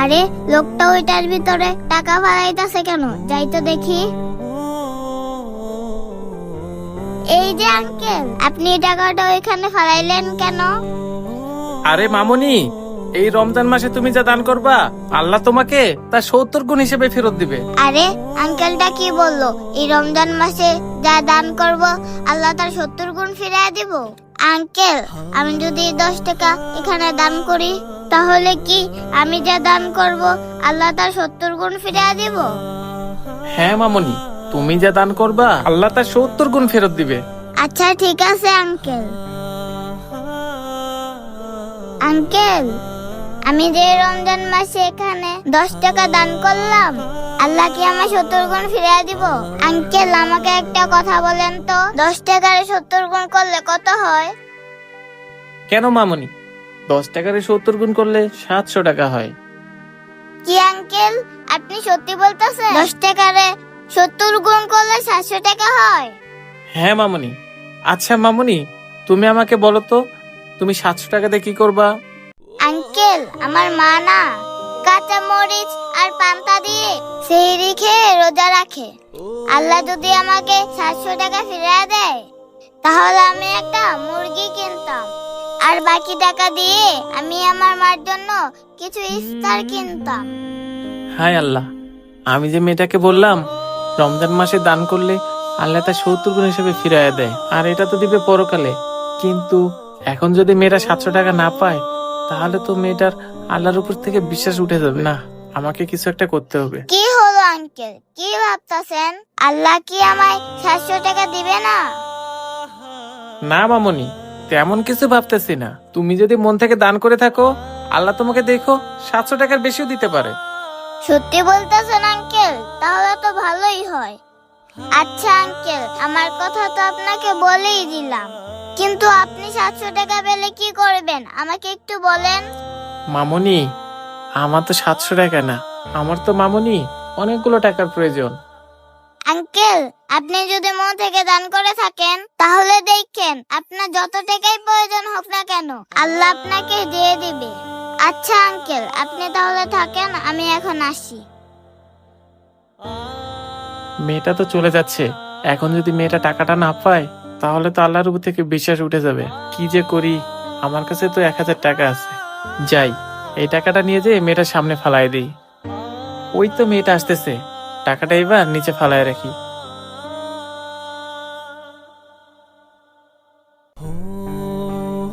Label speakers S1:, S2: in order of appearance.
S1: আরে লোকটা ওইটার ভিতরে টাকা ফালাইতেছে কেন? যাই তো দেখি। এই যে আঙ্কেল, আপনি টাকাটা ওইখানে ফালাইলেন কেন?
S2: আরে মামুনি, এই রমজান মাসে তুমি যা দান করবা আল্লাহ তোমাকে তা 70 গুণ হিসেবে ফেরত দিবে।
S1: আরে আঙ্কেলটা কি বললো? এই রমজান মাসে যা দান করব আল্লাহ তার 70 গুণ ফিরিয়ে দিব? আঙ্কেল, আমি যদি 10 টাকা এখানে দান করি তাহলে কি আমি যা দান করব আল্লাহ তার 70 গুণ ফিরিয়ে দিব?
S2: হ্যাঁ মামুনি, তুমি যা দান করবা আল্লাহ তার 70 গুণ ফেরত দিবে।
S1: আচ্ছা ঠিক আছে আঙ্কেল। আঙ্কেল, আমি যে রমজান মাসে এখানে 10 টাকা দান করলাম আল্লাহ কি আমার 70 গুণ ফিরিয়ে দিব? আঙ্কেল, আমাকে একটা কথা বলেন তো, 10 টাকার 70 গুণ করলে কত হয়?
S2: কেন মামুনি, 10 টাকার 70 গুণ করলে 700 টাকা হয়।
S1: কি আঙ্কেল, আপনি সত্যি বলতেছেন? 10 টাকার 70 গুণ করলে 700 টাকা হয়?
S2: হ্যাঁ মামুনি। আচ্ছা মামুনি, তুমি আমাকে বলো তো, তুমি 700 টাকা দিয়ে কি করবা?
S1: আঙ্কেল, আমার মা না কাঁচা মরিচ আর পান্তা দিয়ে সেহরি খেয়ে রোজা রাখে। আল্লাহ যদি আমাকে 700 টাকা ফিরিয়ে দেয় তাহলে আমি একটা মুরগি কিনতাম, আর বাকি টাকা দিয়ে আমি আমার মার জন্য কিছু ইফতার কিনতাম।
S2: হায় আল্লাহ, আমি যে মেয়েটাকে বললাম রমজান মাসে দান করলে আল্লাহ তার 70 গুণ হিসেবে ফিরাইয়া দেয়, আর এটা তো দিবে পরকালে। কিন্তু এখন যদি মেয়েটা 700 টাকা না পায় তাহলে তো মেয়েটার আল্লাহর উপর থেকে বিশ্বাস উঠে যাবে। না, আমাকে কিছু একটা করতে হবে।
S1: কি হলো আঙ্কেল, কি ভাবতাছেন? আল্লাহ কি আমায় 700 টাকা দিবে না?
S2: না মামুনি, তেমন কিছু ভাবতেছি না। তুমি যদি মন থেকে দান করে থাকো আল্লাহ তোমাকে দেখো 700 টাকার বেশিও দিতে পারে।
S1: সত্যি বলতেছেন আঙ্কেল? তাহলে তো ভালোই হয়। আচ্ছা আঙ্কেল, আমার কথা তো আপনাকে বলেই দিলাম, কিন্তু আপনি 700 টাকা পেলে কি করবেন আমাকে একটু বলেন।
S2: মামুনি, আমার তো 700 টাকা না, আমার তো মামুনি অনেকগুলো টাকার প্রয়োজন।
S1: আঙ্কেল, আপনি যদি মন থেকে দান করে থাকেন তাহলে দেখেন আপনার যত টাকাই প্রয়োজন হোক না কেন আল্লাহ আপনাকে দিয়ে দিবে। আচ্ছা আঙ্কেল, আপনি তাহলে থাকেন, আমি এখন আসি।
S2: মেয়েটা তো চলে যাচ্ছে, এখন যদি মেয়েটা টাকাটা না পায় তাহলে তো আল্লাহর উপর থেকে বিশ্বাস উঠে যাবে। কি যে করি, আমার কাছে তো 1000 টাকা আছে। যাই, এই টাকাটা নিয়ে যেয়ে মেয়েটার সামনে ফালাই দিই। ওই তো মেয়েটা আসতেছে, টাকাটা এবার নিচে ফালায় রাখি।